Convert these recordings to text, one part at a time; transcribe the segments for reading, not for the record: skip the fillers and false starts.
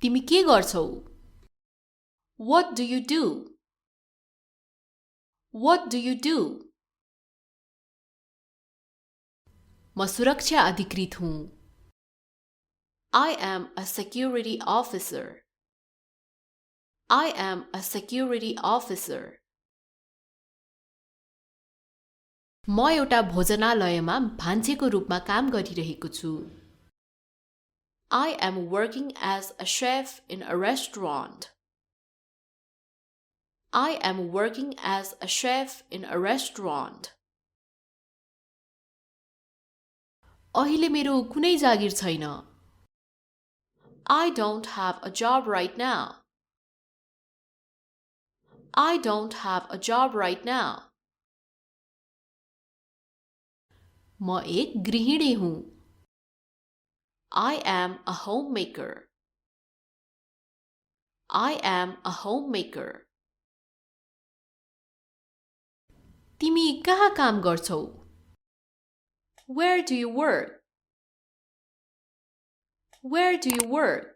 तिमी के गर्छौ? What do you do? What do you do? म सुरक्षा अधिकृत हुँ. I am a security officer. I am a security officer. म एउटा भोजनालयमा भान्सेको रूपमा काम गरिरहेको छु. I am working as a chef in a restaurant. I am working as a chef in a restaurant. अहिले मेरो कुनै जागिर छैन. I don't have a job right now. I don't have a job right now. म एक गृहिणी हुँ. I am a homemaker. I am a homemaker. तिमी कहाँ काम गर्छौ? Where do you work? Where do you work?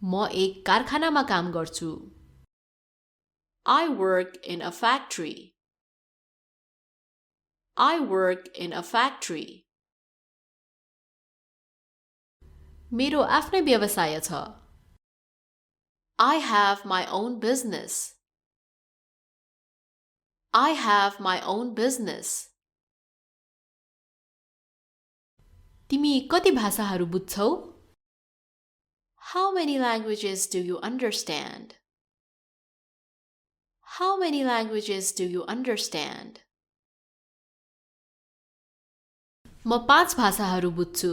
म एक कारखानामा काम गर्छु. I work in a factory. I work in a factory. मेरो आफ्नै व्यवसाय छ. I have my own business. I have my own business. तिमी कति भाषाहरू बुझ्छौ? How many languages do you understand? How many languages do you understand? म 5 भाषाहरू बुझ्छु.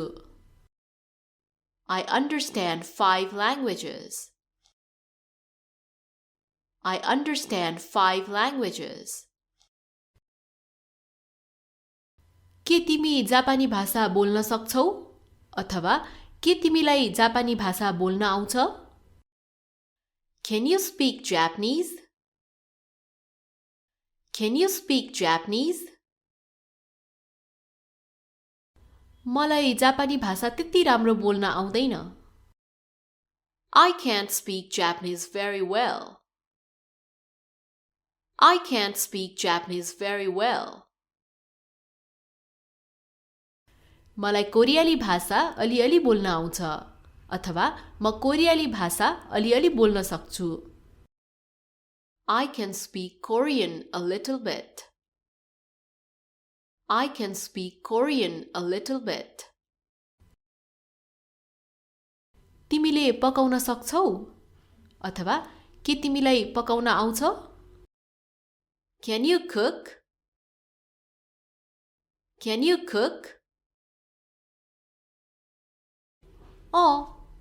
I understand 5 languages. I understand 5 languages. के तिमी जापानी भाषा बोल्न सक्छौ? अथवा के तिमीलाई जापानी भाषा बोल्न आउँछ? Can you speak Japanese? Can you speak Japanese? मलाई जापानी भाषा त्यति राम्रो बोल्न आउँदैन. I can't speak Japanese very well. I can't speak Japanese very well. मलाई कोरियाली भाषा अलिअलि बोल्न आउँछ. अथवा म कोरियाली भाषा अलिअलि बोल्न सक्छु. I can speak Korean a little bit. I can speak Korean a little bit. तिमीले पकाउन सक्छौ? अथवा के तिमीलाई पकाउन आउँछ? Can you cook? Can you cook?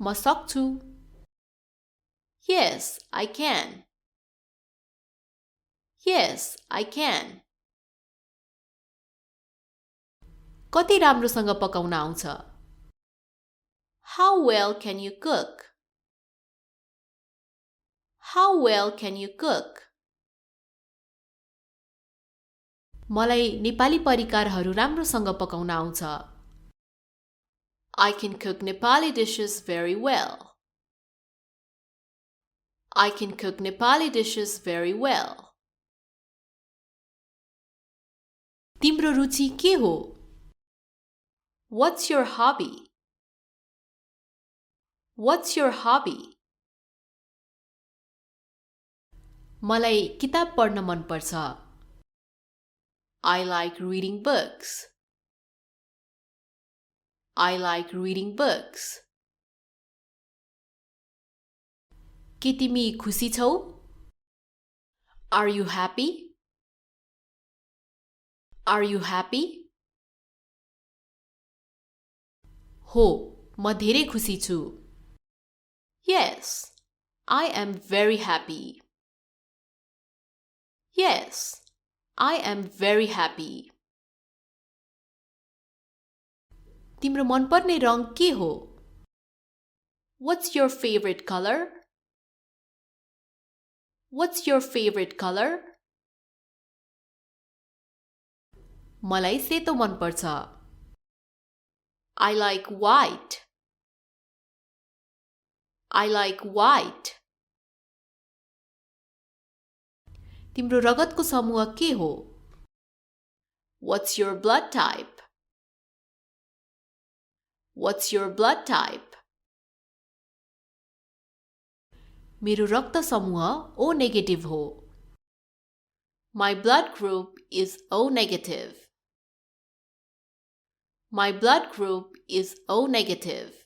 म सक्छु. Yes, I can. Yes, I can. कति राम्रोसँग पकाउन आउँछ? How well can you cook? How well can you cook? मलाई नेपाली परिकारहरू राम्रोसँग पकाउन आउँछ. I can cook Nepali dishes very well. I can cook Nepali dishes very well. तिम्रो रुचि के हो? What's your hobby? What's your hobby? मलाई किताब पढ्न मन पर्छ. I like reading books. I like reading books. के तिमी खुसी छौ? Are you happy? Are you happy? हो, म धेरै खुसी छु. Yes, I am very happy. Yes, I am very happy. तिम्रो मनपर्ने रङ के हो? What's your favorite color? What's your favorite color? मलाई सेतो मन पर्छ. I like white. I like white. तिम्रो रगतको समूह के हो? What's your blood type? What's your blood type? मेरो रक्त समूह O negative हो. My blood group is O negative. My blood group is O negative.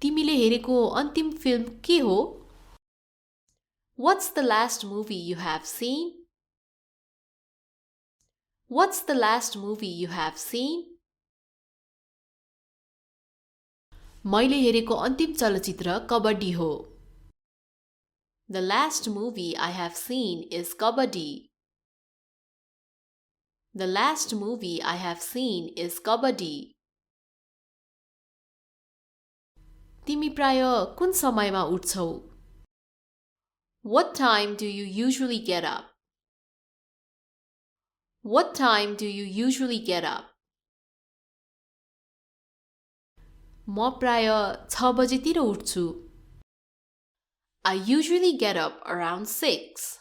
तिमीले हेरेको अन्तिम फिल्म के हो? What's the last movie you have seen? What's the last movie you have seen? मैले हेरेको अन्तिम चलचित्र कबड्डी हो. The last movie I have seen is Kabaddi. The last movie I have seen is Kabaddi. तिमी प्राय कुन समयमा उठ्छौ? What time do you usually get up? What time do you usually get up? म प्राय 6 बजेतिर उठ्छु. I usually get up around 6.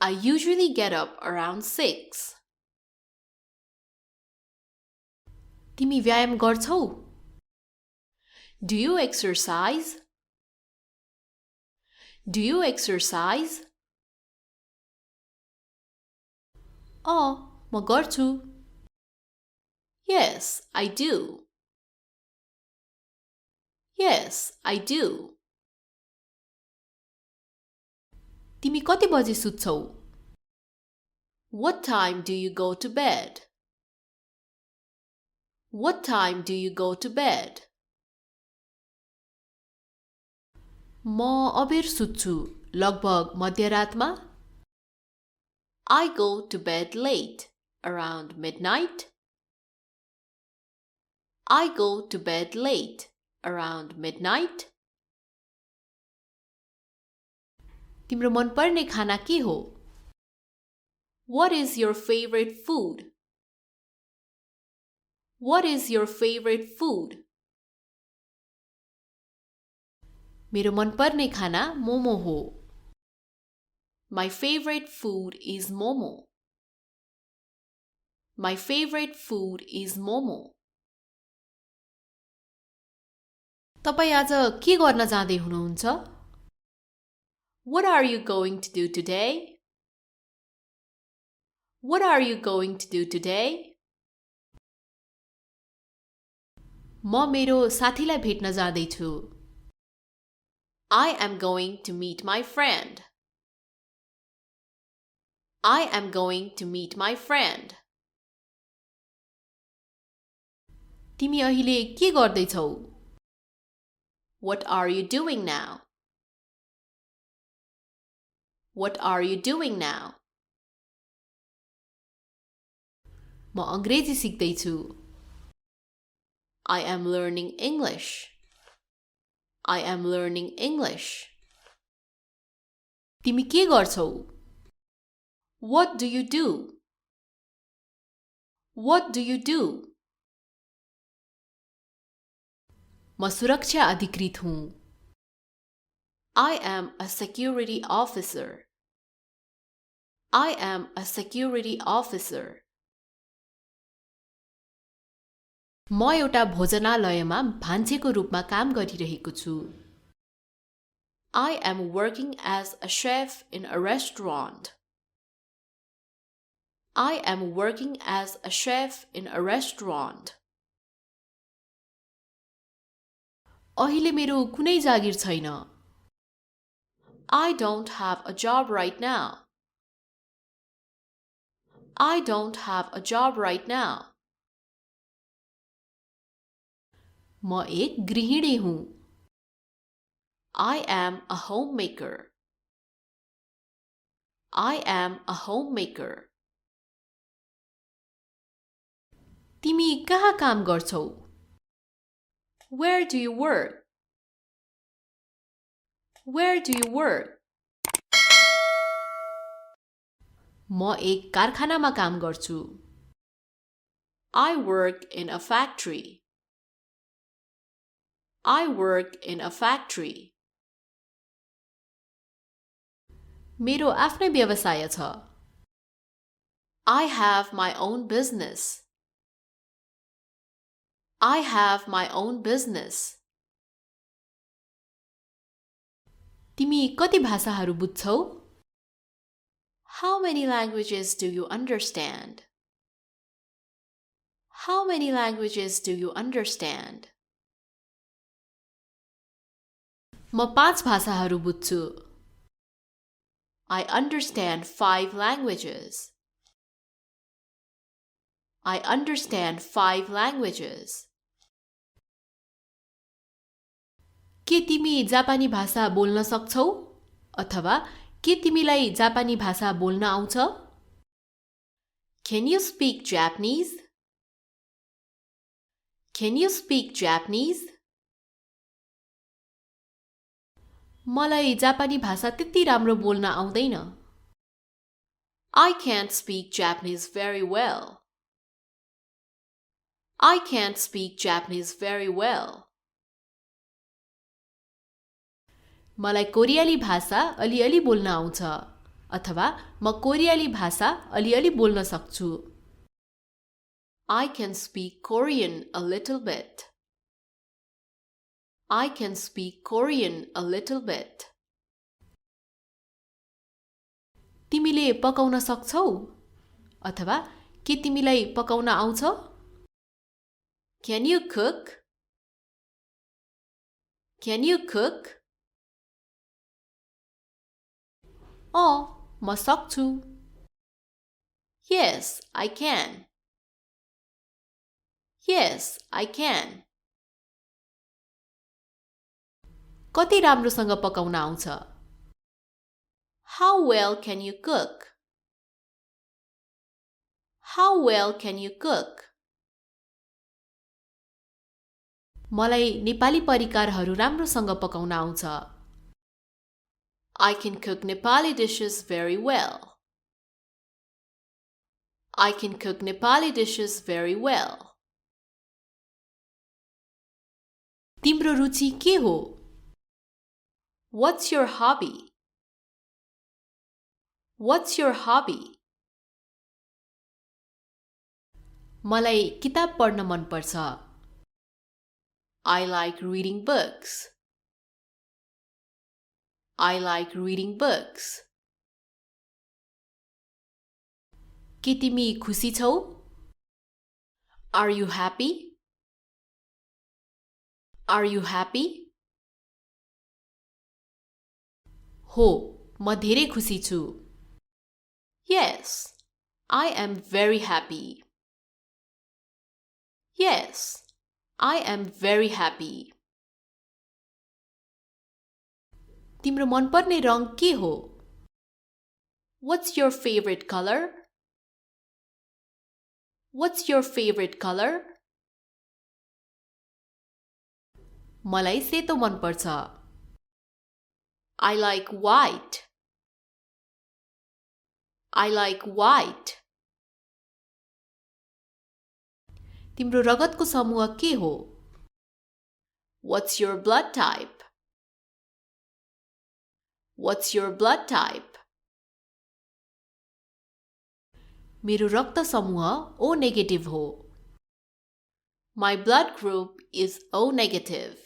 I usually get up around 6. तिमी व्यायाम गर्छौ? Do you exercise? Do you exercise? म गर्छु. Yes, I do. Yes, I do. तिमी कति बजे सुत्छौ? What time do you go to bed? What time do you go to bed? म अबेर सुत्छु, लगभग मध्यरातमा. I go to bed late, around midnight. I go to bed late, around midnight. तिम्रो मनपर्ने खाना के हो? What is your favorite food? What is your favorite food? मेरो मनपर्ने खाना मोमो हो. My favorite food is momo. My favorite food is momo. तपाई आज के गर्न जाँदै हुनुहुन्छ? What are you going to do today? What are you going to do today? म मेरो साथीलाई भेट्न जाँदै छु. I am going to meet my friend. I am going to meet my friend. तिमी अहिले के गर्दै छौ? What are you doing now? What are you doing now? म अंग्रेजी सिक्दै छु. I am learning English. I am learning English. तिमी के गर्छौ? What do you do? What do you do? म सुरक्षा अधिकृत हूँ. I am a security officer. I am a security officer. म एउटा भोजनालयमा भान्सेको रूपमा काम गरिरहेको छु. I am working as a chef in a restaurant. I am working as a chef in a restaurant. अहिले मेरो कुनै जागिर छैन. I don't have a job right now. I don't have a job right now. म एक गृहिणी हूँ. I am a homemaker. I am a homemaker. तिमी कहाँ काम गर्छौ? Where do you work? Where do you work? म एक कारखानामा काम गर्छु. I work in a factory. I work in a factory. मेरो आफ्नै व्यवसाय छ. I have my own business. I have my own business. तिमी कति भाषाहरू बुझ्छौ? How many languages do you understand? How many languages do you understand? म 5 भाषाहरू बुझ्छु. I understand 5 languages. I understand 5 languages. के तिमी जापानी भाषा बोल्न सक्छौ? अथवा के तिमीलाई जापानी भाषा बोल्न आउँछ? Can you speak Japanese? Can you speak Japanese? मलाई जापानी भाषा त्यति राम्रो बोल्न आउँदैन. I can't speak Japanese very well. I can't speak Japanese very well. मलाई कोरियाली भाषा अलिअलि बोल्न आउँछ. अथवा म कोरियाली भाषा अलिअलि बोल्न सक्छु. I can speak Korean a little bit. I can speak Korean a little bit. तिमीले पकाउन सक्छौ? अथवा के तिमीलाई पकाउन आउँछ? Can you cook? Can you cook? म सक्छु. Yes, I can. Yes, I can. कति राम्रोसँग पकाउन आउँछ? How well can you cook? How well can you cook? मलाई नेपाली परिकारहरू राम्रोसँग पकाउन आउँछ. I can cook Nepali dishes very well. I can cook Nepali dishes very well. तिम्रो रुचि के हो? What's your hobby? What's your hobby? मलाई किताब पढ्न मन पर्छ. I like reading books. I like reading books. के तिमी खुसी छौ? Are you happy? Are you happy? हो, म धेरै खुसी छु. Yes, I am very happy. Yes, I am very happy. तिम्रो मनपर्ने रङ के हो? What's your favorite color? What's your favorite color? मलाई सेतो मन पर्छ. I like white. I like white. तिम्रो रगतको समूह के हो? What's your blood type? What's your blood type? मेरो रक्त समूह O negative हो. My blood group is O negative.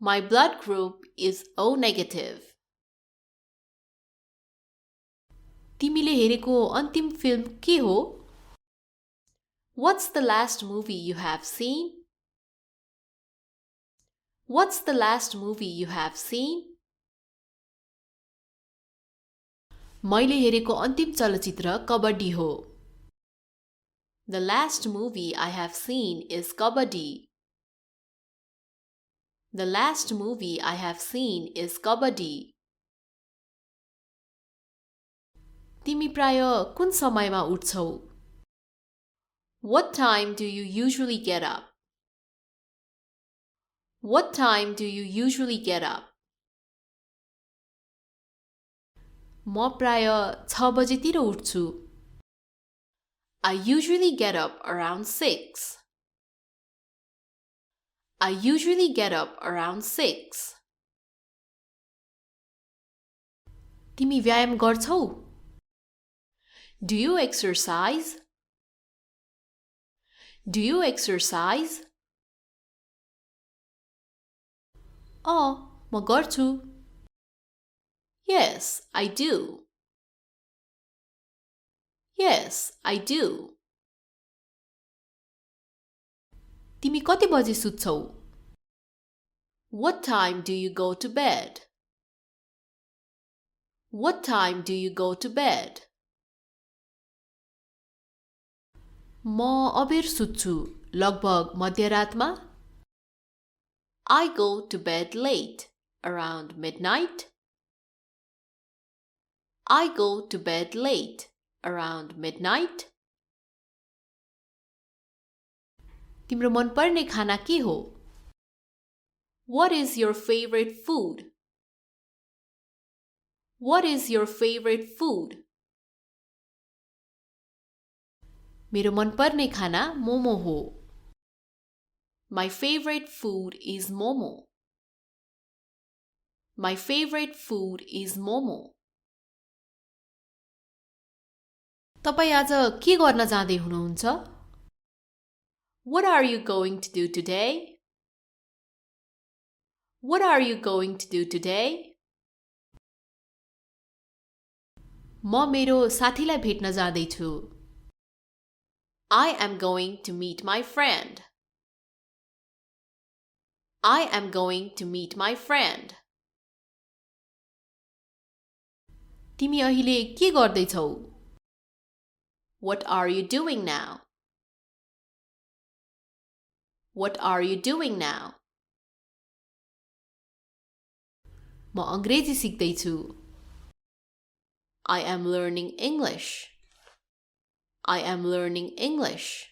My blood group is O negative. तिमीले हेरेको अन्तिम फिल्म के हो? What's the last movie you have seen? What's the last movie you have seen? मैले हेरेको अन्तिम चलचित्र कबड्डी हो. The last movie I have seen is Kabaddi. The last movie I have seen is Kabaddi. तिमी प्राय कुन समयमा उठ्छौ? What time do you usually get up? What time do you usually get up? म प्राय 6 बजेतिर उठ्छु. I usually get up around 6. I usually get up around 6. तिमी व्यायाम गर्छौ? Do you exercise? Do you exercise? म गर्छु. Yes, I do. Yes, I do. तिमी कति बजे सुत्छौ? What time do you go to bed? What time do you go to bed? म अबेर सुत्छु, लगभग मध्यरातमा. I go to bed late, around midnight. I go to bed late, around midnight. तिम्रो मनपर्ने खाना के हो? What is your favorite food? What is your favorite food? मेरो मनपर्ने खाना मोमो हो. My favorite food is momo. My favorite food is momo. तपाई आज के गर्न जाँदै हुनुहुन्छ? What are you going to do today? What are you going to do today? म मेरो साथीलाई भेट्न जाँदै छु. I am going to meet my friend. I am going to meet my friend. तिमी अहिले के गर्दै छौ? What are you doing now? What are you doing now? म अंग्रेजी सिक्दै छु. I am learning English. I am learning English.